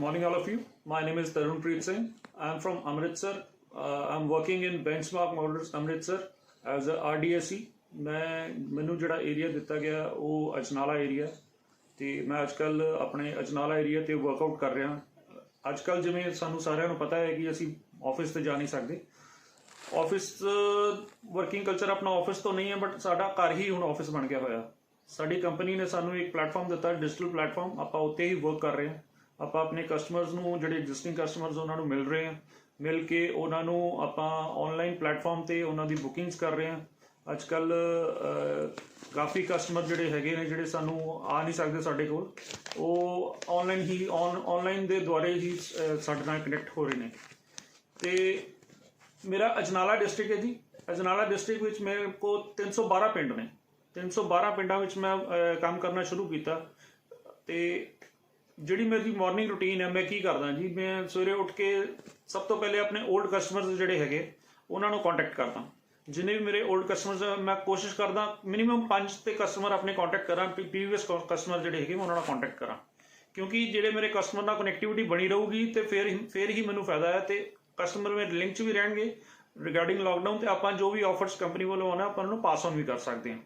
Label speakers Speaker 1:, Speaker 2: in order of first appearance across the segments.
Speaker 1: morning, all of you. My name is Tarunpreet Singh. I'm from Amritsar. I'm working in Benchmark Motors Amritsar as a RDSE. ਮੈਨੂੰ ਜਿਹੜਾ area ਦਿੱਤਾ ਗਿਆ ਉਹ Ajnala area ਤੇ ਮੈਂ ਅੱਜਕੱਲ ਆਪਣੇ ਅਜਨਾਲਾ ਏਰੀਆ ਤੇ ਵਰਕਆਊਟ ਕਰ ਰਿਹਾ। ਅੱਜਕੱਲ ਜਿਵੇਂ ਸਾਨੂੰ ਸਾਰਿਆਂ ਨੂੰ ਪਤਾ ਹੈ ਕਿ ਅਸੀਂ ਆਫਿਸ ਤੇ ਜਾ ਨਹੀਂ ਸਕਦੇ। ਆਫਿਸ ਵਰਕਿੰਗ ਕਲਚਰ ਆਪਣਾ ਆਫਿਸ ਤੋਂ ਨਹੀਂ ਹੈ, ਬਟ ਸਾਡਾ ਘਰ ਹੀ ਹੁਣ ਆਫਿਸ ਬਣ ਗਿਆ ਹੋਇਆ। ਸਾਡੀ ਕੰਪਨੀ ਨੇ ਸਾਨੂੰ ਇੱਕ ਪਲੇਟਫਾਰਮ ਦਿੱਤਾ, ਡਿਜੀਟਲ ਪਲੇਟਫਾਰਮ। ਆਪਾਂ ਉੱਤੇ ਹੀ ਵਰਕ ਕਰ ਰਹੇ ਹਾਂ। ਆਪਾਂ ਆਪਣੇ ਕਸਟਮਰਸ ਨੂੰ, ਜਿਹੜੇ ਐਗਜ਼ਿਸਟਿੰਗ ਕਸਟਮਰਸ ਉਹਨਾਂ ਨੂੰ ਮਿਲ ਰਹੇ ਹਾਂ, ਮਿਲ ਕੇ ਉਹਨਾਂ ਨੂੰ ਆਪਾਂ ਆਨਲਾਈਨ ਪਲੇਟਫਾਰਮ ਤੇ ਉਹਨਾਂ ਦੀ ਬੁਕਿੰਗਸ ਕਰ ਰਹੇ ਹਾਂ। ਅੱਜਕੱਲ ਕਾਫੀ ਕਸਟਮਰ ਜਿਹੜੇ ਹੈਗੇ ਨੇ, ਜਿਹੜੇ ਸਾਨੂੰ ਆ ਨਹੀਂ ਸਕਦੇ ਸਾਡੇ ਕੋਲ, ਉਹ ਆਨਲਾਈਨ ਦੇ ਦੁਆਰੇ ਹੀ ਸਾਡੇ ਨਾਲ ਕਨੈਕਟ ਹੋ ਰਹੇ ਨੇ। ਤੇ ਮੇਰਾ ਅਜਨਾਲਾ ਡਿਸਟ੍ਰਿਕਟ ਹੈ ਜੀ। ਅਜਨਾਲਾ ਡਿਸਟ੍ਰਿਕਟ ਵਿੱਚ ਮੇਰੇ ਕੋਲ 312 ਪਿੰਡ ਨੇ। 312 ਪਿੰਡਾਂ ਵਿੱਚ ਮੈਂ ਕੰਮ ਕਰਨਾ ਸ਼ੁਰੂ ਕੀਤਾ। ਤੇ ਜਿਹੜੀ ਮੇਰੀ ਮਾਰਨਿੰਗ ਰੂਟੀਨ ਹੈ, ਮੈਂ ਕੀ ਕਰਦਾ ਜੀ, ਮੈਂ ਸਵੇਰੇ ਉੱਠ ਕੇ ਸਭ ਤੋਂ ਪਹਿਲੇ ਆਪਣੇ ਓਲਡ ਕਸਟਮਰਸ ਜਿਹੜੇ ਹੈਗੇ ਉਹਨਾਂ ਨੂੰ ਕੰਟੈਕਟ ਕਰਦਾ। ਜਿੰਨੇ ਵੀ ਮੇਰੇ ਓਲਡ ਕਸਟਮਰਸ, ਮੈਂ ਕੋਸ਼ਿਸ਼ ਕਰਦਾ ਮਿਨੀਮਮ 5 ਤੇ ਕਸਟਮਰ ਆਪਣੇ ਕੰਟੈਕਟ ਕਰਾਂ। ਪ੍ਰੀਵੀਅਸ ਕਸਟਮਰ ਜਿਹੜੇ ਹੈਗੇ ਮੈਂ ਉਹਨਾਂ ਨਾਲ ਕੰਟੈਕਟ ਕਰਾਂ, ਕਿਉਂਕਿ ਜਿਹੜੇ ਮੇਰੇ ਕਸਟਮਰ ਨਾਲ ਕਨੈਕਟੀਵਿਟੀ ਬਣੀ ਰਹੂਗੀ ਤੇ ਫਿਰ ਹੀ ਮੈਨੂੰ ਫਾਇਦਾ ਹੈ। ਤੇ ਕਸਟਮਰ ਮੇਰੇ ਲਿੰਕ 'ਚ ਵੀ ਰਹਿਣਗੇ ਰਿਗਾਰਡਿੰਗ ਲਾਕਡਾਊਨ, ਤੇ ਆਪਾਂ ਜੋ ਵੀ ਆਫਰਸ ਕੰਪਨੀ ਵੱਲੋਂ ਆਉਣਾ ਆਪਾਂ ਉਹਨਾਂ ਨੂੰ ਪਾਸ ਔਨ ਵੀ ਕਰ ਸਕਦੇ ਹਾਂ।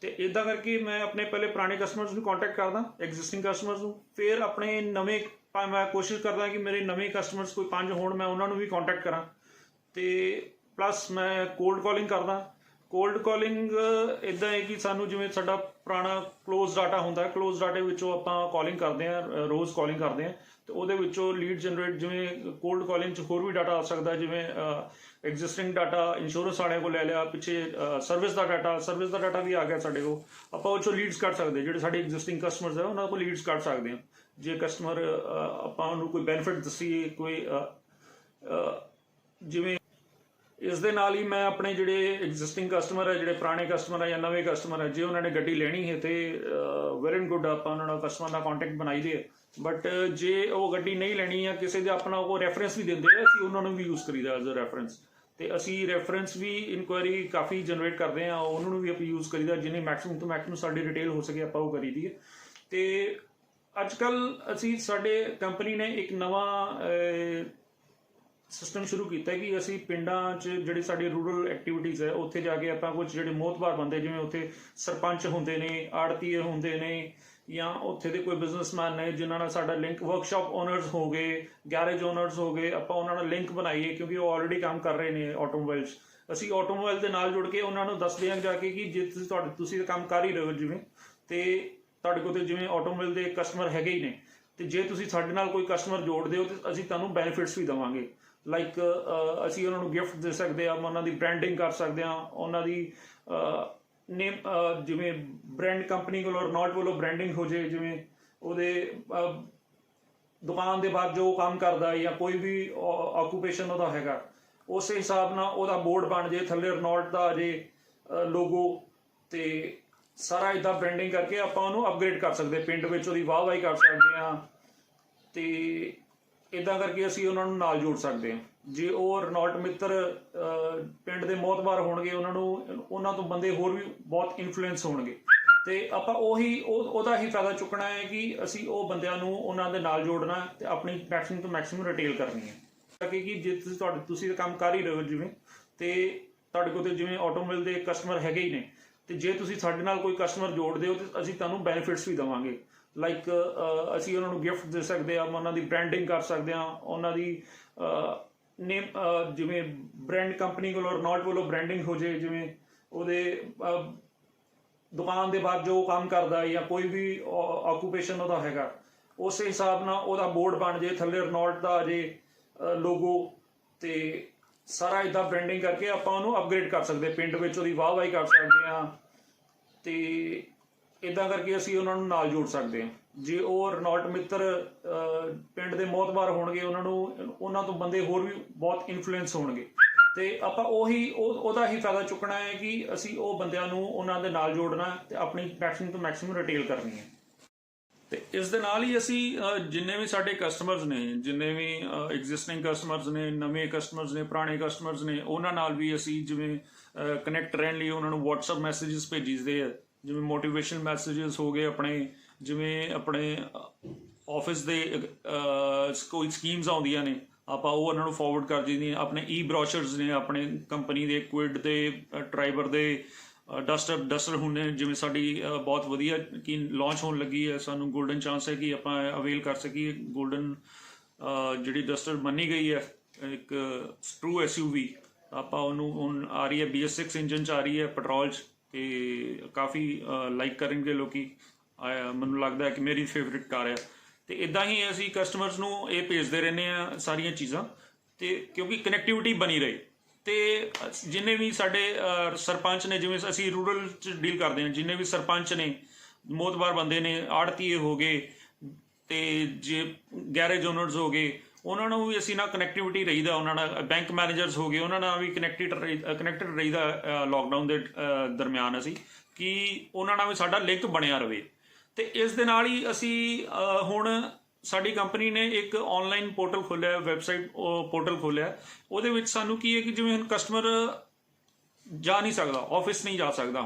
Speaker 1: ਤੇ ਇੱਦਾਂ ਕਰਕੇ ਮੈਂ ਆਪਣੇ ਪਹਿਲੇ ਪੁਰਾਣੇ ਕਸਟਮਰਸ ਨੂੰ ਕੰਟੈਕਟ ਕਰਦਾ, ਐਗਜ਼ਿਸਟਿੰਗ ਕਸਟਮਰਸ ਨੂੰ। ਫਿਰ ਆਪਣੇ ਨਵੇਂ ਮੈਂ ਕੋਸ਼ਿਸ਼ ਕਰਦਾ ਕਿ ਮੇਰੇ ਨਵੇਂ ਕਸਟਮਰਸ ਕੋਈ 5 ਹੋਣ, ਮੈਂ ਉਹਨਾਂ ਨੂੰ ਵੀ ਕੰਟੈਕਟ ਕਰਾਂ। ਤੇ ਪਲੱਸ ਮੈਂ ਕੋਲਡ ਕਾਲਿੰਗ ਕਰਦਾ। ਕੋਲਡ ਕਾਲਿੰਗ ਇੱਦਾਂ ਹੈ ਕਿ ਸਾਨੂੰ ਜਿਵੇਂ ਸਾਡਾ ਪੁਰਾਣਾ ਕਲੋਜ਼ ਡਾਟਾ ਹੁੰਦਾ, ਕਲੋਜ਼ ਡਾਟੇ ਵਿੱਚੋਂ ਆਪਾਂ ਕਾਲਿੰਗ ਕਰਦੇ ਹਾਂ, ਰੋਜ਼ ਕਾਲਿੰਗ ਕਰਦੇ ਹਾਂ। ਤੇ ਉਹਦੇ ਵਿੱਚੋਂ ਲੀਡ ਜਨਰੇਟ, ਜਿਵੇਂ ਕੋਲਡ ਕਾਲਿੰਗ 'ਚ ਹੋਰ ਵੀ ਡਾਟਾ ਆ ਸਕਦਾ, ਜਿਵੇਂ ਐਗਜ਼ਿਸਟਿੰਗ ਡਾਟਾ ਇੰਸ਼ੋਰੈਂਸ ਵਾਲਿਆਂ ਕੋਲ ਲੈ ਲਿਆ, ਪਿੱਛੇ ਸਰਵਿਸ ਦਾ ਡਾਟਾ ਵੀ ਆ ਗਿਆ ਸਾਡੇ ਕੋਲ। ਆਪਾਂ ਉਹ 'ਚੋਂ ਲੀਡਸ ਕੱਢ ਸਕਦੇ, ਜਿਹੜੇ ਸਾਡੇ ਐਗਜ਼ਿਸਟਿੰਗ ਕਸਟਮਰਸ ਹੈ ਉਹਨਾਂ ਕੋਲ ਲੀਡਸ ਕੱਢ ਸਕਦੇ ਹਾਂ। ਜੇ ਕਸਟਮਰ ਆਪਾਂ ਉਹਨੂੰ ਕੋਈ ਬੈਨੀਫਿਟ ਦੱਸੀਏ, ਕੋਈ ਜਿਵੇਂ ਇਸ ਦੇ ਨਾਲ ਹੀ ਮੈਂ ਆਪਣੇ ਜਿਹੜੇ ਐਗਜ਼ਿਸਟਿੰਗ ਕਸਟਮਰ ਹੈ, ਜਿਹੜੇ ਪੁਰਾਣੇ ਕਸਟਮਰ ਹੈ ਜਾਂ ਨਵੇਂ ਕਸਟਮਰ ਹੈ, ਜੇ ਉਹਨਾਂ ਨੇ ਗੱਡੀ ਲੈਣੀ ਹੈ ਤੇ ਵੈਲ ਐਂਡ ਗੁੱਡ, ਆਪਾਂ ਉਹਨਾਂ ਨਾਲ ਕਸਟਮਰ ਨਾਲ ਕੰਟੈਕਟ ਬਣਾਈ ਦੇ। ਬਟ ਜੇ ਉਹ ਗੱਡੀ ਨਹੀਂ ਲੈਣੀ ਜਾਂ ਕਿਸੇ ਦੇ ਆਪਣਾ ਉਹ ਰੈਫਰੈਂਸ ਵੀ ਦਿੰਦੇ ਆ, ਅਸੀਂ ਉਹਨਾਂ ਨੂੰ ਵੀ ਯੂਜ਼ ਕਰੀਦਾ ਐਜ਼ ਅ ਰੈਫਰੈਂਸ। ਤੇ ਅਸੀਂ ਰੈਫਰੈਂਸ ਵੀ ਇਨਕੁਆਇਰੀ ਕਾਫੀ ਜਨਰੇਟ ਕਰਦੇ ਹਾਂ, ਉਹਨਾਂ ਨੂੰ ਵੀ ਆਪਾਂ ਯੂਜ਼ ਕਰੀਦਾ। ਜਿੰਨੀ ਮੈਕਸਿਮਮ ਤੋਂ ਮੈਕਸਿਮਮ ਸਾਡੀ ਰਿਟੇਲ ਹੋ ਸਕੇ ਆਪਾਂ ਉਹ ਕਰੀ ਦੀ ਹੈ। ਤੇ ਅੱਜਕੱਲ ਅਸੀਂ ਸਾਡੇ ਕੰਪਨੀ ਨੇ ਇੱਕ ਨਵਾਂ ਸਿਸਟਮ ਸ਼ੁਰੂ ਕੀਤਾ ਕਿ ਅਸੀਂ ਪਿੰਡਾਂ 'ਚ ਜਿਹੜੀ ਸਾਡੀ ਰੂਰਲ ਐਕਟੀਵਿਟੀਜ਼ ਹੈ, ਉੱਥੇ ਜਾ ਕੇ ਆਪਾਂ ਕੁਝ ਜਿਹੜੇ ਮੋਹਤਬਾਰ ਬੰਦੇ, ਜਿਵੇਂ ਉੱਥੇ ਸਰਪੰਚ ਹੁੰਦੇ ਨੇ, ਆੜਤੀਏ ਹੁੰਦੇ ਨੇ, ਜਾਂ ਉੱਥੇ ਦੇ ਕੋਈ ਬਿਜ਼ਨਸਮੈਨ ਨੇ ਜਿਨ੍ਹਾਂ ਨਾਲ ਸਾਡਾ ਲਿੰਕ, ਵਰਕਸ਼ਾਪ ਓਨਰਸ ਹੋ ਗਏ, ਗੈਰੇਜ ਓਨਰਸ ਹੋ ਗਏ, ਆਪਾਂ ਉਹਨਾਂ ਨਾਲ ਲਿੰਕ ਬਣਾਈਏ, ਕਿਉਂਕਿ ਉਹ ਆਲਰੇਡੀ ਕੰਮ ਕਰ ਰਹੇ ਨੇ ਆਟੋਮੋਬਾਈਲ 'ਚ। ਅਸੀਂ ਆਟੋਮੋਬਾਈਲ ਦੇ ਨਾਲ ਜੁੜ ਕੇ ਉਹਨਾਂ ਨੂੰ ਦੱਸਦੇ ਹਾਂ ਜਾ ਕੇ ਕਿ ਜੇ ਤੁਸੀਂ ਕੰਮ ਕਰ ਹੀ ਰਹੇ ਹੋ ਜਿਵੇਂ, ਤੇ ਤੁਹਾਡੇ ਕੋਲ ਤੇ ਜਿਵੇਂ ਆਟੋਮੋਬਾਈਲ ਦੇ ਕਸਟਮਰ ਹੈਗੇ ਹੀ ਨੇ, ਤੇ ਜੇ ਤੁਸੀਂ ਸਾਡੇ ਨਾਲ ਕੋਈ ਕਸਟਮਰ ਜੋੜਦੇ ਹੋ ਤੇ ਅਸੀਂ ਤੁਹਾਨੂੰ ਬੈਨੀਫਿਟਸ ਵੀ ਦੇਵਾਂਗੇ। ਲਾਈਕ ਅਸੀਂ ਉਹਨਾਂ ਨੂੰ ਗਿਫਟ ਦੇ ਸਕਦੇ ਹਾਂ, ਉਹਨਾਂ ਦੀ ਬ੍ਰਾਂਡਿੰਗ ਕਰ ਸਕਦੇ ਹਾਂ, ਉਹਨਾਂ ਦੀ ਨੇਮ, ਜਿਵੇਂ ਬ੍ਰਾਂਡ ਕੰਪਨੀ ਕੋਲੋਂ ਰਨੌਲਟ ਵੱਲੋਂ ਬ੍ਰਾਂਡਿੰਗ ਹੋ ਜਾਏ, ਜਿਵੇਂ ਉਹਦੇ ਦੁਕਾਨ ਦੇ ਬਾਅਦ ਜੋ ਕੰਮ ਕਰਦਾ ਜਾਂ ਕੋਈ ਵੀ ਆਕੂਪੇਸ਼ਨ ਉਹਦਾ ਹੈਗਾ, ਉਸੇ ਹਿਸਾਬ ਨਾਲ ਉਹਦਾ ਬੋਰਡ ਬਣ ਜੇ, ਥੱਲੇ ਰਨੌਲਟ ਦਾ ਆ ਜੇ ਲੋਗੋ, ਤੇ ਸਾਰਾ ਇੱਦਾਂ ਬ੍ਰਾਂਡਿੰਗ ਕਰਕੇ ਆਪਾਂ ਉਹਨੂੰ ਅਪਗ੍ਰੇਡ ਕਰ ਸਕਦੇ, ਪਿੰਡ ਵਿੱਚ ਉਹਦੀ ਵਾਹਵਾਹੀ ਕਰ ਸਕਦੇ ਹਾਂ। ਤੇ ਇੱਦਾਂ ਕਰਕੇ ਅਸੀਂ ਉਹਨਾਂ ਨੂੰ ਨਾਲ ਜੋੜ ਸਕਦੇ ਹਾਂ। ਜੇ ਉਹ ਰਨੌਲਟ ਮਿੱਤਰ ਪਿੰਡ ਦੇ ਮੋਹਤਬਾਰ ਹੋਣਗੇ, ਉਹਨਾਂ ਤੋਂ ਬੰਦੇ ਹੋਰ ਵੀ ਬਹੁਤ ਇਨਫਲੂਐਂਸ ਹੋਣਗੇ, ਤੇ ਆਪਾਂ ਉਹਦਾ ਹੀ ਫਾਇਦਾ ਚੁੱਕਣਾ ਹੈ ਕਿ ਅਸੀਂ ਉਹ ਬੰਦਿਆਂ ਨੂੰ ਉਹਨਾਂ ਦੇ ਨਾਲ ਜੋੜਨਾ ਤੇ ਆਪਣੀ ਮੈਕਸਿਮਮ ਤੋਂ ਮੈਕਸਿਮਮ ਰਿਟੇਲ ਕਰਨੀ ਹੈ। ਕਿ ਜੇ ਤੁਸੀਂ ਕੰਮ ਕਰ ਹੀ ਰਹੇ ਹੋ ਜਿਵੇਂ, ਤੇ ਤੁਹਾਡੇ ਕੋਲ ਤੇ ਜਿਵੇਂ ਆਟੋਮੋਬਾਈਲ ਦੇ ਕਸਟਮਰ ਹੈਗੇ ਹੀ ਨੇ, ਤੇ ਜੇ ਤੁਸੀਂ ਸਾਡੇ ਨਾਲ ਕੋਈ ਕਸਟਮਰ ਜੋੜਦੇ ਹੋ ਤੇ ਅਸੀਂ ਤੁਹਾਨੂੰ ਬੈਨੀਫਿਟਸ ਵੀ ਦੇਵਾਂਗੇ। ਲਾਈਕ ਅਸੀਂ ਉਹਨਾਂ ਨੂੰ ਗਿਫਟ ਦੇ ਸਕਦੇ ਹਾਂ, ਉਹਨਾਂ ਦੀ ਬ੍ਰਾਂਡਿੰਗ ਕਰ ਸਕਦੇ ਹਾਂ, ਉਹਨਾਂ ਦੀ ਨੇਮ, ਜਿਵੇਂ ਬ੍ਰਾਂਡ ਕੰਪਨੀ ਕੋਲੋਂ ਰਨੌਲਟ ਵੱਲੋਂ ਬ੍ਰਾਂਡਿੰਗ ਹੋ ਜਾਏ, ਜਿਵੇਂ ਉਹਦੇ ਦੁਕਾਨ ਦੇ ਬਾਅਦ ਜੋ ਕੰਮ ਕਰਦਾ ਜਾਂ ਕੋਈ ਵੀ ਆਕੂਪੇਸ਼ਨ ਉਹਦਾ ਹੈਗਾ, ਉਸੇ ਹਿਸਾਬ ਨਾਲ ਉਹਦਾ ਬੋਰਡ ਬਣ ਜੇ, ਥੱਲੇ ਰਨੌਲਟ ਦਾ ਆ ਜੇ ਲੋਗੋ, ਤੇ ਸਾਰਾ ਇੱਦਾਂ ਬ੍ਰਾਂਡਿੰਗ ਕਰਕੇ ਆਪਾਂ ਉਹਨੂੰ ਅਪਗ੍ਰੇਡ ਕਰ ਸਕਦੇ, ਪਿੰਡ ਵਿੱਚ ਉਹਦੀ ਵਾਹਵਾਹੀ ਕਰ ਸਕਦੇ ਹਾਂ। ਤੇ ਇੱਦਾਂ ਕਰਕੇ ਅਸੀਂ ਉਹਨਾਂ ਨੂੰ ਨਾਲ ਜੋੜ ਸਕਦੇ ਹਾਂ। ਜੇ ਉਹ ਰਨੌਲਟ ਮਿੱਤਰ ਪਿੰਡ ਦੇ ਮੋਹਤਬਾਰ ਹੋਣਗੇ, ਉਹਨਾਂ ਤੋਂ ਬੰਦੇ ਹੋਰ ਵੀ ਬਹੁਤ ਇਨਫਲੂਐਂਸ ਹੋਣਗੇ, ਤੇ ਆਪਾਂ ਉਹਦਾ ਹੀ ਫਾਇਦਾ ਚੁੱਕਣਾ ਹੈ ਕਿ ਅਸੀਂ ਉਹ ਬੰਦਿਆਂ ਨੂੰ ਉਹਨਾਂ ਦੇ ਨਾਲ ਜੋੜਨਾ ਤੇ ਆਪਣੀ ਮੈਕਸਿਮਮ ਤੋਂ ਮੈਕਸਿਮਮ ਰਿਟੇਲ ਕਰਨੀ ਹੈ। ਤੇ ਇਸ ਦੇ ਨਾਲ ਹੀ ਅਸੀਂ ਜਿੰਨੇ ਵੀ ਸਾਡੇ ਕਸਟਮਰਸ ਨੇ, ਜਿੰਨੇ ਵੀ ਐਗਜ਼ਿਸਟਿੰਗ ਕਸਟਮਰਸ ਨੇ, ਨਵੇਂ ਕਸਟਮਰਸ ਨੇ, ਪੁਰਾਣੇ ਕਸਟਮਰਸ ਨੇ, ਉਹਨਾਂ ਨਾਲ ਵੀ ਅਸੀਂ ਜਿਵੇਂ ਕਨੈਕਟ ਰਹਿਣ ਲਈ ਉਹਨਾਂ ਨੂੰ WhatsApp ਮੈਸੇजेस ਭੇਜੀਦੇ ਆ, ਜਿਵੇਂ ਮੋਟੀਵੇਸ਼ਨ ਮੈਸੇजेस ਹੋ ਗਏ ਆਪਣੇ, ਜਿਵੇਂ ਆਪਣੇ ਆਫਿਸ ਦੇ ਕੋਈ ਸਕੀਮਸ ਆਉਂਦੀਆਂ ਨੇ ਆਪਾਂ ਉਹ ਉਹਨਾਂ ਨੂੰ ਫਾਰਵਰਡ ਕਰ ਦਿੰਦੇ ਹਾਂ। ਆਪਣੇ ਈ ਬ੍ਰੋਸ਼ਰਸ ਨੇ ਆਪਣੇ ਕੰਪਨੀ ਦੇ ਕੁਇਡ ਦੇ ਟਰਾਈਬਰ ਦੇ ਡਸਟਰ ਹੁੰਦੇ ਨੇ, ਜਿਵੇਂ ਸਾਡੀ ਬਹੁਤ ਵਧੀਆ ਕਿ ਲਾਂਚ ਹੋਣ ਲੱਗੀ ਹੈ, ਸਾਨੂੰ 골ਡਨ ਚਾਂਸ ਹੈ ਕਿ ਆਪਾਂ ਅਵੇਲ ਕਰ ਸਕੀਏ 골ਡਨ ਜਿਹੜੀ ਡਸਟਰ ਮੰਨੀ ਗਈ ਹੈ ਇੱਕ ਟਰੂ SUV। ਆਪਾਂ ਉਹਨੂੰ ਹੁਣ ਆ ਰਹੀ ਹੈ BS6 ਇੰਜਨ 'ਚ ਆ ਰਹੀ ਹੈ ਪੈਟਰੋਲ 'ਚ, ਅਤੇ ਕਾਫੀ ਲਾਈਕ ਕਰਨਗੇ ਲੋਕੀ। ਮੈਨੂੰ ਲੱਗਦਾ ਕਿ ਮੇਰੀ ਫੇਵਰਿਟ ਕਾਰ ਹੈ। ਅਤੇ ਇੱਦਾਂ ਹੀ ਅਸੀਂ ਕਸਟਮਰਸ ਨੂੰ ਇਹ ਭੇਜਦੇ ਰਹਿੰਦੇ ਹਾਂ ਸਾਰੀਆਂ ਚੀਜ਼ਾਂ, ਅਤੇ ਕਿਉਂਕਿ ਕਨੈਕਟੀਵਿਟੀ ਬਣੀ ਰਹੇ। ਅਤੇ ਜਿੰਨੇ ਵੀ ਸਾਡੇ ਸਰਪੰਚ ਨੇ, ਜਿਵੇਂ ਅਸੀਂ ਰੂਰਲ 'ਚ ਡੀਲ ਕਰਦੇ ਹਾਂ, ਜਿੰਨੇ ਵੀ ਸਰਪੰਚ ਨੇ, ਮੋਤਬਾਰ ਬੰਦੇ ਨੇ, ਆੜਤੀਏ ਹੋ ਗਏ ਅਤੇ ਜੇ ਗੈਰੇਜ ਓਨਰਸ ਹੋ ਗਏ, ਉਹਨਾਂ ਨੂੰ ਵੀ ਅਸੀਂ ਨਾਲ ਕਨੈਕਟੀਵਿਟੀ ਰਹੀਦਾ। ਉਹਨਾਂ ਨਾਲ ਬੈਂਕ ਮੈਨੇਜਰਸ ਹੋ ਗਏ, ਉਹਨਾਂ ਨਾਲ ਵੀ ਕਨੈਕਟਡ ਰਹੀਦਾ ਲੋਕਡਾਊਨ ਦੇ ਦਰਮਿਆਨ ਅਸੀਂ, ਕਿ ਉਹਨਾਂ ਨਾਲ ਵੀ ਸਾਡਾ ਲਿੰਕ ਬਣਿਆ ਰਹੇ। ਅਤੇ ਇਸ ਦੇ ਨਾਲ ਹੀ ਅਸੀਂ ਹੁਣ ਸਾਡੀ ਕੰਪਨੀ ਨੇ ਇੱਕ ਔਨਲਾਈਨ ਪੋਰਟਲ ਖੋਲ੍ਹਿਆ, ਵੈਬਸਾਈਟ ਪੋਰਟਲ ਖੋਲ੍ਹਿਆ। ਉਹਦੇ ਵਿੱਚ ਸਾਨੂੰ ਕੀ ਹੈ ਕਿ ਜਿਵੇਂ ਹੁਣ ਕਸਟਮਰ ਜਾ ਨਹੀਂ ਸਕਦਾ, ਆਫਿਸ ਨਹੀਂ ਜਾ ਸਕਦਾ,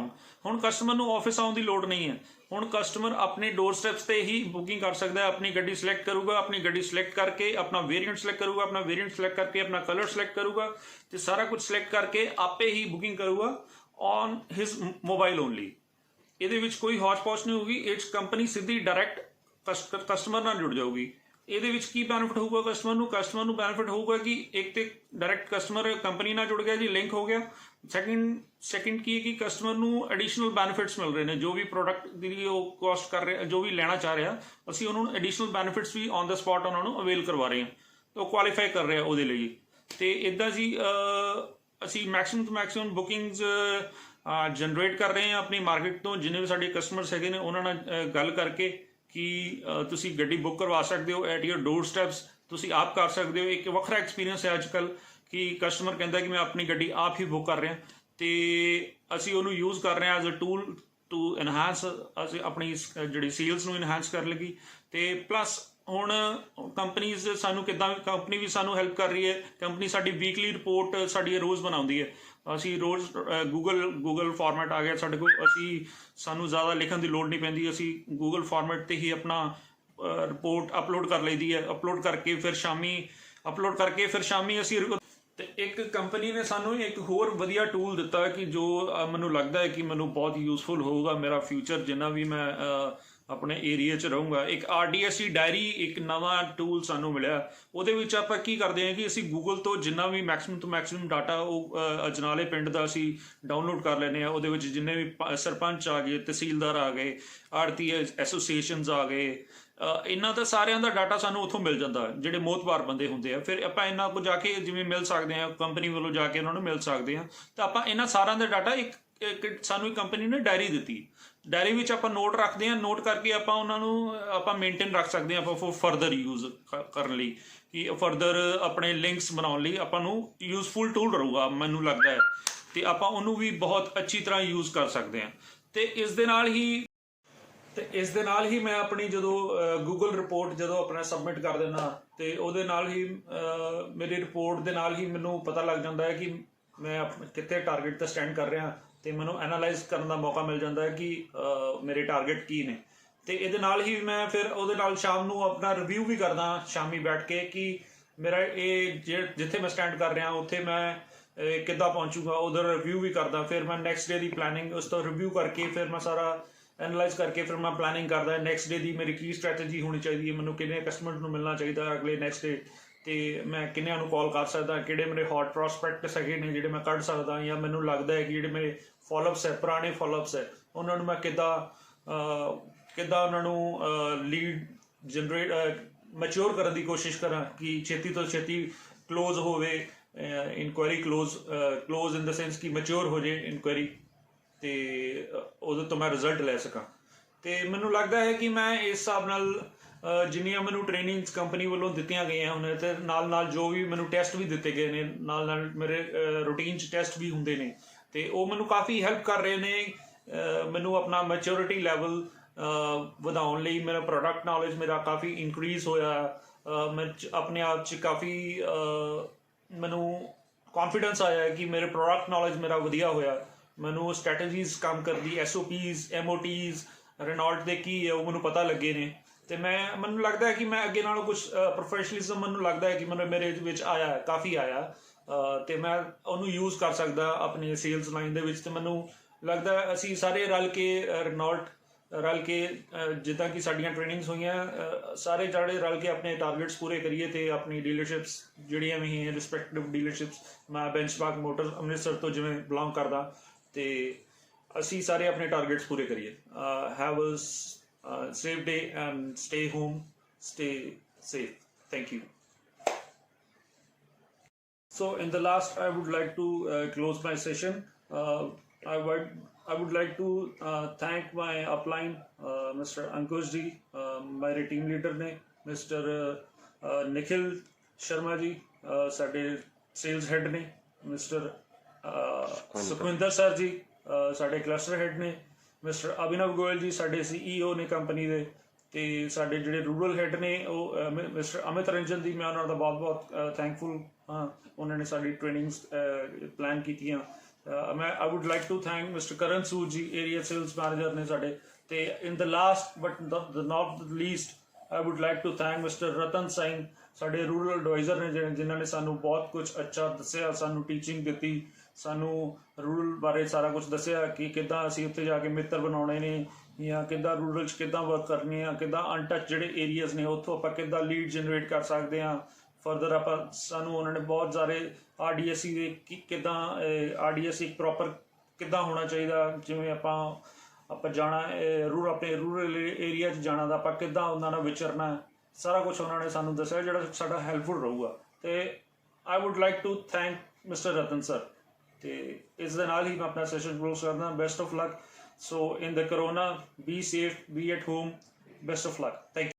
Speaker 1: ਹੁਣ ਕਸਟਮਰ ਨੂੰ ਆਫਿਸ ਆਉਣ ਦੀ ਲੋੜ ਨਹੀਂ ਹੈ। ਹੁਣ ਕਸਟਮਰ ਆਪਣੇ ਡੋਰ ਸਟੈਪਸ 'ਤੇ ਹੀ ਬੁਕਿੰਗ ਕਰ ਸਕਦਾ ਹੈ। ਆਪਣੀ ਗੱਡੀ ਸਿਲੈਕਟ ਕਰੂਗਾ, ਆਪਣੀ ਗੱਡੀ ਸਿਲੈਕਟ ਕਰਕੇ ਆਪਣਾ ਵੇਰੀਐਂਟ ਸਿਲੈਕਟ ਕਰੂਗਾ, ਆਪਣਾ ਵੇਰੀਐਂਟ ਸਿਲੈਕਟ ਕਰਕੇ ਆਪਣਾ ਕਲਰ ਸਿਲੈਕਟ ਕਰੂਗਾ, ਅਤੇ ਸਾਰਾ ਕੁਝ ਸਿਲੈਕਟ ਕਰਕੇ ਆਪੇ ਹੀ ਬੁਕਿੰਗ ਕਰੂਗਾ ਔਨ ਹਿਜ਼ ਮੋਬਾਈਲ ਓਨਲੀ। ਇਹਦੇ ਵਿੱਚ ਕੋਈ ਹੌਚ ਪੌਚ ਨਹੀਂ ਹੋਊਗੀ। ਇਹ 'ਚ ਕੰਪਨੀ ਸਿੱਧੀ ਡਾਇਰੈਕਟ ਕਸਟਮਰ ਨਾਲ ਜੁੜ ਜਾਊਗੀ। ਇਹਦੇ ਵਿੱਚ ਕੀ ਬੈਨੀਫਿਟ ਹੋਊਗਾ ਕਸਟਮਰ ਨੂੰ ਬੈਨੀਫਿਟ ਹੋਊਗਾ ਕਿ ਇੱਕ ਤੇ ਡਾਇਰੈਕਟ ਕਸਟਮਰ ਕੰਪਨੀ ਨਾਲ ਜੁੜ ਗਿਆ ਜੀ, ਲਿੰਕ ਹੋ ਗਿਆ। ਸੈਕਿੰਡ ਕੀ ਹੈ ਕਿ ਕਸਟਮਰ ਨੂੰ ਐਡੀਸ਼ਨਲ ਬੈਨੀਫਿਟਸ ਮਿਲ ਰਹੇ ਨੇ। ਜੋ ਵੀ ਪ੍ਰੋਡਕਟ ਦੀ ਉਹ ਕੋਸਟ ਕਰ ਰਿਹਾ, ਜੋ ਵੀ ਲੈਣਾ ਚਾਹ ਰਿਹਾ, ਅਸੀਂ ਉਹਨਾਂ ਨੂੰ ਐਡੀਸ਼ਨਲ ਬੈਨੀਫਿਟਸ ਵੀ ਔਨ ਦਾ ਸਪੌਟ ਉਹਨਾਂ ਨੂੰ ਅਵੇਲ ਕਰਵਾ ਰਹੇ ਹਾਂ। ਉਹ ਕੁਆਲੀਫਾਈ ਕਰ ਰਿਹਾ ਉਹਦੇ ਲਈ। ਅਤੇ ਇੱਦਾਂ ਜੀ ਅਸੀਂ ਮੈਕਸਿਮਮ ਤੋਂ ਮੈਕਸਿਮਮ ਬੁਕਿੰਗਸ ਜਨਰੇਟ ਕਰ ਰਹੇ ਹਾਂ ਆਪਣੀ ਮਾਰਕੀਟ ਤੋਂ। ਜਿੰਨੇ ਵੀ ਸਾਡੇ ਕਸਟਮਰਸ ਹੈਗੇ ਨੇ ਉਹਨਾਂ ਨਾਲ ਗੱਲ ਕਰਕੇ ਕਿ ਤੁਸੀਂ ਗੱਡੀ ਬੁੱਕ ਕਰਵਾ ਸਕਦੇ ਹੋ ਐਟ ਯੂਰ ਡੋਰ ਸਟੈਪਸ, ਤੁਸੀਂ ਆਪ ਕਰ ਸਕਦੇ ਹੋ। ਇੱਕ ਵੱਖਰਾ ਐਕਸਪੀਰੀਅੰਸ ਹੈ ਅੱਜ ਕੱਲ੍ਹ ਕਿ ਕਸਟਮਰ ਕਹਿੰਦਾ ਕਿ ਮੈਂ ਆਪਣੀ ਗੱਡੀ ਆਪ ਹੀ ਬੁੱਕ ਕਰ ਰਿਹਾ, ਅਤੇ ਅਸੀਂ ਉਹਨੂੰ ਯੂਜ਼ ਕਰ ਰਹੇ ਹਾਂ as a tool to enhance ਅਸੀਂ ਆਪਣੀ ਜਿਹੜੀ ਸੇਲਸ ਨੂੰ ਇਨਹਾਂਸ ਕਰਨ ਲੱਗੀ। ਅਤੇ ਪਲੱਸ ਹੁਣ ਕੰਪਨੀ ਵੀ ਸਾਨੂੰ ਹੈਲਪ ਕਰ ਰਹੀ ਹੈ। ਕੰਪਨੀ ਸਾਡੀ ਵੀਕਲੀ ਰਿਪੋਰਟ ਸਾਡੀ ਰੋਜ਼ ਬਣਾਉਂਦੀ ਹੈ। ਅਸੀਂ ਰੋਜ਼ ਗੂਗਲ ਫਾਰਮੈਟ ਆ ਗਿਆ ਸਾਡੇ ਕੋਲ, ਸਾਨੂੰ ਜ਼ਿਆਦਾ ਲਿਖਣ ਦੀ ਲੋੜ ਨਹੀਂ ਪੈਂਦੀ। ਅਸੀਂ ਗੂਗਲ ਫਾਰਮੈਟ 'ਤੇ ਹੀ ਆਪਣਾ ਰਿਪੋਰਟ ਅਪਲੋਡ ਕਰ ਲਈਦੀ ਹੈ। ਅਪਲੋਡ ਕਰਕੇ ਫਿਰ ਸ਼ਾਮੀ ਅਸੀਂ ਅਤੇ ਇੱਕ ਕੰਪਨੀ ਨੇ ਸਾਨੂੰ ਇੱਕ ਹੋਰ ਵਧੀਆ ਟੂਲ ਦਿੱਤਾ ਕਿ ਜੋ ਮੈਨੂੰ ਲੱਗਦਾ ਹੈ ਕਿ ਮੈਨੂੰ ਬਹੁਤ ਯੂਜ਼ਫੁਲ ਹੋਊਗਾ ਮੇਰਾ ਫਿਊਚਰ ਜਿੰਨਾ ਵੀ ਮੈਂ ਆਪਣੇ ਏਰੀਆ 'ਚ ਰਹੂੰਗਾ। ਇੱਕ RDSE ਡਾਇਰੀ ਇੱਕ ਨਵਾਂ ਟੂਲ ਸਾਨੂੰ ਮਿਲਿਆ। ਉਹਦੇ ਵਿੱਚ ਆਪਾਂ ਕੀ ਕਰਦੇ ਹਾਂ ਕਿ ਅਸੀਂ ਗੂਗਲ ਤੋਂ ਜਿੰਨਾ ਵੀ ਮੈਕਸਿਮਮ ਤੋਂ ਮੈਕਸਿਮਮ ਡਾਟਾ ਉਹ ਅਜਨਾਲੇ ਪਿੰਡ ਦਾ ਅਸੀਂ ਡਾਊਨਲੋਡ ਕਰ ਲੈਂਦੇ ਹਾਂ। ਉਹਦੇ ਵਿੱਚ ਜਿੰਨੇ ਵੀ ਸਰਪੰਚ ਆ ਗਏ, ਤਹਿਸੀਲਦਾਰ ਆ ਗਏ, ਆੜਤੀ ਐਸੋਸੀਏਸ਼ਨਸ ਆ ਗਏ, ਇਹਨਾਂ ਦਾ ਸਾਰਿਆਂ ਦਾ ਡਾਟਾ ਸਾਨੂੰ ਉੱਥੋਂ ਮਿਲ ਜਾਂਦਾ, ਜਿਹੜੇ ਮੋਤਬਾਰ ਬੰਦੇ ਹੁੰਦੇ ਆ। ਫਿਰ ਆਪਾਂ ਇਹਨਾਂ ਕੋਲ ਜਾ ਕੇ ਜਿਵੇਂ ਮਿਲ ਸਕਦੇ ਹਾਂ, ਕੰਪਨੀ ਵੱਲੋਂ ਜਾ ਕੇ ਉਹਨਾਂ ਨੂੰ ਮਿਲ ਸਕਦੇ ਹਾਂ। ਤਾਂ ਆਪਾਂ ਇਹਨਾਂ ਸਾਰਿਆਂ ਦਾ ਡਾਟਾ ਸਾਨੂੰ ਇੱਕ ਕੰਪਨੀ ਨੇ ਡਾਇਰੀ ਦਿੱਤੀ। ਡਾਇਰੀ ਵਿੱਚ ਆਪਾਂ ਨੋਟ ਰੱਖਦੇ ਹਾਂ। ਨੋਟ ਕਰਕੇ ਆਪਾਂ ਉਹਨਾਂ ਨੂੰ ਆਪਾਂ ਮੇਨਟੇਨ ਰੱਖ ਸਕਦੇ ਹਾਂ ਆਪਾਂ ਫਰਦਰ ਯੂਜ਼ ਕਰਨ ਲਈ, ਕਿ ਫਰਦਰ ਆਪਣੇ ਲਿੰਕਸ ਬਣਾਉਣ ਲਈ ਆਪਾਂ ਨੂੰ ਯੂਜ਼ਫੁਲ ਟੂਲ ਰਹੂਗਾ ਮੈਨੂੰ ਲੱਗਦਾ ਹੈ। ਅਤੇ ਆਪਾਂ ਉਹਨੂੰ ਵੀ ਬਹੁਤ ਅੱਛੀ ਤਰ੍ਹਾਂ ਯੂਜ਼ ਕਰ ਸਕਦੇ ਹਾਂ। ਅਤੇ ਇਸ ਦੇ ਨਾਲ ਹੀ ਮੈਂ ਆਪਣੀ ਜਦੋਂ ਗੂਗਲ ਰਿਪੋਰਟ ਜਦੋਂ ਆਪਣਾ ਸਬਮਿਟ ਕਰ ਦਿੰਦਾ, ਅਤੇ ਉਹਦੇ ਨਾਲ ਹੀ ਮੇਰੀ ਰਿਪੋਰਟ ਦੇ ਨਾਲ ਹੀ ਮੈਨੂੰ ਪਤਾ ਲੱਗ ਜਾਂਦਾ ਹੈ ਕਿ ਮੈਂ ਕਿੱਥੇ ਟਾਰਗੇਟ 'ਤੇ ਸਟੈਂਡ ਕਰ ਰਿਹਾ, ਅਤੇ ਮੈਨੂੰ ਐਨਾਲਾਈਜ਼ ਕਰਨ ਦਾ ਮੌਕਾ ਮਿਲ ਜਾਂਦਾ ਹੈ ਕਿ ਮੇਰੇ ਟਾਰਗੇਟ ਕੀ ਨੇ। ਅਤੇ ਇਹਦੇ ਨਾਲ ਹੀ ਮੈਂ ਫਿਰ ਉਹਦੇ ਨਾਲ ਸ਼ਾਮ ਨੂੰ ਆਪਣਾ ਰਿਵਿਊ ਵੀ ਕਰਦਾ ਸ਼ਾਮੀ ਬੈਠ ਕੇ ਕਿ ਮੇਰਾ ਇਹ ਜਿੱਥੇ ਮੈਂ ਸਟੈਂਡ ਕਰ ਰਿਹਾ ਉੱਥੇ ਮੈਂ ਕਿੱਦਾਂ ਪਹੁੰਚੂਗਾ, ਉਧਰ ਰਿਵਿਊ ਵੀ ਕਰਦਾ। ਫਿਰ ਮੈਂ ਨੈਕਸਟ ਡੇ ਦੀ ਪਲੈਨਿੰਗ ਉਸ ਤੋਂ ਰਿਵਿਊ ਕਰਕੇ ਫਿਰ ਮੈਂ ਸਾਰਾ ਐਨਾਲਾਈਜ਼ ਕਰਕੇ ਫਿਰ ਮੈਂ ਪਲੈਨਿੰਗ ਕਰਦਾ ਨੈਕਸਟ ਡੇ ਦੀ ਮੇਰੀ ਕੀ ਸਟ੍ਰੈਟਜੀ ਹੋਣੀ ਚਾਹੀਦੀ ਹੈ, ਮੈਨੂੰ ਕਿੰਨੇ ਕਸਟਮਰ ਨੂੰ ਮਿਲਣਾ ਚਾਹੀਦਾ ਅਗਲੇ ਨੈਕਸਟ ਡੇ, ਅਤੇ ਮੈਂ ਕਿੰਨਿਆਂ ਨੂੰ ਕਾਲ ਕਰ ਸਕਦਾ, ਕਿਹੜੇ ਮੇਰੇ ਹੌਟ ਪ੍ਰੋਸਪੈਕਟਸ ਹੈਗੇ ਨੇ ਜਿਹੜੇ ਮੈਂ ਕੱਢ ਸਕਦਾ, ਜਾਂ ਮੈਨੂੰ ਲੱਗਦਾ ਹੈ ਕਿ ਜਿਹੜੇ ਮੇਰੇ ਫੋਲੋਅਪਸ ਹੈ, ਪੁਰਾਣੇ ਫੋਲੋਅਪਸ ਹੈ, ਉਹਨਾਂ ਨੂੰ ਮੈਂ ਕਿੱਦਾਂ ਉਹਨਾਂ ਨੂੰ ਲੀਡ ਮੈਚਿਓਰ ਕਰਨ ਦੀ ਕੋਸ਼ਿਸ਼ ਕਰਾਂ ਕਿ ਛੇਤੀ ਤੋਂ ਛੇਤੀ ਕਲੋਜ਼ ਹੋਵੇ ਇਨਕੁਆਇਰੀ, ਕਲੋਜ਼ ਇਨ ਦਾ ਸੈਂਸ ਕਿ ਮੈਚਿਓਰ ਹੋ ਜਾਏ ਇਨਕੁਆਇਰੀ, ਅਤੇ ਉਹਦੇ ਤੋਂ ਮੈਂ ਰਿਜ਼ਲਟ ਲੈ ਸਕਾਂ। ਅਤੇ ਮੈਨੂੰ ਲੱਗਦਾ ਹੈ ਕਿ ਮੈਂ ਇਸ ਹਿਸਾਬ ਨਾਲ ਜਿੰਨੀਆਂ ਮੈਨੂੰ ਟ੍ਰੇਨਿੰਗਸ ਕੰਪਨੀ ਵੱਲੋਂ ਦਿੱਤੀਆਂ ਗਈਆਂ ਹੁਣ, ਅਤੇ ਨਾਲ ਜੋ ਵੀ ਮੈਨੂੰ ਟੈਸਟ ਵੀ ਦਿੱਤੇ ਗਏ ਨੇ, ਨਾਲ ਮੇਰੇ ਰੂਟੀਨ 'ਚ ਟੈਸਟ ਵੀ ਹੁੰਦੇ ਨੇ, ਅਤੇ ਉਹ ਮੈਨੂੰ ਕਾਫੀ ਹੈਲਪ ਕਰ ਰਹੇ ਨੇ ਮੈਨੂੰ ਆਪਣਾ ਮੈਚਿਓਰਿਟੀ ਲੈਵਲ ਵਧਾਉਣ ਲਈ। ਮੇਰਾ ਪ੍ਰੋਡਕਟ ਨੌਲੇਜ ਮੇਰਾ ਕਾਫੀ ਇਨਕਰੀਜ਼ ਹੋਇਆ। ਮੈਂ ਆਪਣੇ ਆਪ 'ਚ ਕਾਫੀ ਮੈਨੂੰ ਕੌਨਫੀਡੈਂਸ ਆਇਆ ਕਿ ਮੇਰੇ ਪ੍ਰੋਡਕਟ ਨੌਲੇਜ ਮੇਰਾ ਵਧੀਆ ਹੋਇਆ। ਮੈਨੂੰ ਸਟ੍ਰੈਟਜੀਜ਼ ਕੰਮ ਕਰਦੀ, SOPs MOTs ਰੈਨੋਲਟ ਦੇ ਕੀ ਹੈ ਉਹ ਮੈਨੂੰ ਪਤਾ ਲੱਗੇ ਨੇ, ਤੇ ਮੈਨੂੰ ਲੱਗਦਾ ਹੈ ਕਿ ਮੈਂ ਅੱਗੇ ਨਾਲੋਂ ਕੁਝ ਪ੍ਰੋਫੈਸ਼ਨਲਿਜ਼ਮ ਮੈਨੂੰ ਲੱਗਦਾ ਹੈ ਕਿ ਮੇਰੇ ਵਿੱਚ ਆਇਆ ਹੈ, ਕਾਫੀ ਆਇਆ, ਤੇ ਮੈਂ ਉਹਨੂੰ ਯੂਜ਼ ਕਰ ਸਕਦਾ ਆਪਣੀ ਸੇਲਸ ਲਾਈਨ ਦੇ ਵਿੱਚ। ਤੇ ਮੈਨੂੰ ਲੱਗਦਾ ਅਸੀਂ ਸਾਰੇ ਰਲ ਕੇ ਜਿੱਦਾਂ ਕਿ ਸਾਡੀਆਂ ਟ੍ਰੇਨਿੰਗਸ ਹੋਈਆਂ, ਸਾਰੇ ਜਿਹੜੇ ਰਲ ਕੇ ਆਪਣੇ ਟਾਰਗੇਟਸ ਪੂਰੇ ਕਰੀਏ ਤੇ ਆਪਣੀ ਡੀਲਰਸ਼ਿਪਸ ਜਿਹੜੀਆਂ ਵੀ ਹੈ ਰਿਸਪੈਕਟਿਵ ਡੀਲਰਸ਼ਿਪਸ, ਮੈਂ ਬੈਂਚਮਾਰਕ ਮੋਟਰਸ ਅੰਮ੍ਰਿਤਸਰ ਤੋਂ ਜਿਵੇਂ ਬਿਲੋਂਗ ਕਰਦਾ, ਤੇ ਅਸੀਂ ਸਾਰੇ ਆਪਣੇ ਟਾਰਗੇਟਸ ਪੂਰੇ ਕਰੀਏ। Have a safe day and stay home, stay safe. Thank you. So in the last, I would like to close my session. I would like to thank my upline, Mr. Ankush ji, my team leader ne, Mr. Nikhil Sharma ji, ਸਾਡੇ sales head ਨੇ, Mr. Sukhwinder sir ji, ਸਾਡੇ cluster head ਨੇ, Mr. Abhinav Goyal ji, ਸਾਡੇ CEO ਨੇ company ਦੇ, ਤੇ ਸਾਡੇ ਜਿਹੜੇ ਰੂਰਲ ਹੈਡ ਨੇ ਉਹ ਮਿਸਟਰ ਅਮਿਤ ਰੰਜਨ ਦੀ, ਮੈਂ ਉਹਨਾਂ ਦਾ ਬਹੁਤ ਥੈਂਕਫੁਲ ਹਾਂ, ਉਹਨਾਂ ਨੇ ਸਾਡੀ ਟ੍ਰੇਨਿੰਗਸ ਪਲਾਨ ਕੀਤੀਆਂ। ਮੈਂ I would like to thank mister Karan Sood ji, area sales manager ਨੇ ਸਾਡੇ। ਤੇ in the last but not the least, I would like to thank mister Ratan Singh, ਸਾਡੇ ਰੂਰਲ ਐਡਵਾਈਜ਼ਰ ਨੇ, ਜਿਨ੍ਹਾਂ ਨੇ ਸਾਨੂੰ ਬਹੁਤ ਕੁਝ ਅੱਛਾ ਦੱਸਿਆ, ਸਾਨੂੰ ਟੀਚਿੰਗ ਦਿੱਤੀ, ਸਾਨੂੰ ਰੂਰਲ ਬਾਰੇ ਸਾਰਾ ਕੁਝ ਦੱਸਿਆ ਕਿ ਕਿੱਦਾਂ ਅਸੀਂ ਉੱਥੇ ਜਾ ਕੇ ਮਿੱਤਰ ਬਣਾਉਣੇ ਨੇ, ਜਾਂ ਕਿੱਦਾਂ ਰੂਰਲ 'ਚ ਕਿੱਦਾਂ ਵਰਕ ਕਰਨੀ ਆ, ਕਿੱਦਾਂ ਅਨਟੱਚ ਜਿਹੜੇ ਏਰੀਆਜ਼ ਨੇ ਉੱਥੋਂ ਆਪਾਂ ਕਿੱਦਾਂ ਲੀਡ ਜਨਰੇਟ ਕਰ ਸਕਦੇ ਹਾਂ। ਫਰਦਰ ਸਾਨੂੰ ਉਹਨਾਂ ਨੇ ਬਹੁਤ ਸਾਰੇ RDSE ਦੇ ਕਿੱਦਾਂ RDSE ਇੱਕ ਪ੍ਰੋਪਰ ਕਿੱਦਾਂ ਹੋਣਾ ਚਾਹੀਦਾ, ਜਿਵੇਂ ਆਪਾਂ ਜਾਣਾ ਆਪਣੇ ਰੂਰਲ ਏਰੀਆ 'ਚ ਜਾਣਾ ਤਾਂ ਆਪਾਂ ਕਿੱਦਾਂ ਉਹਨਾਂ ਨਾਲ ਵਿਚਰਨਾ, ਸਾਰਾ ਕੁਝ ਉਹਨਾਂ ਨੇ ਸਾਨੂੰ ਦੱਸਿਆ ਜਿਹੜਾ ਸਾਡਾ ਹੈਲਪਫੁਲ ਰਹੂਗਾ। ਤੇ I would like to thank mister Ratan sir. ਤੇ ਇਸ ਦੇ ਨਾਲ ਹੀ ਮੈਂ ਆਪਣਾ ਸੈਸ਼ਨ ਕਲੋਜ਼ ਕਰਦਾ। Best of luck. So in the corona, be safe, be at home. Best of luck. Thank you.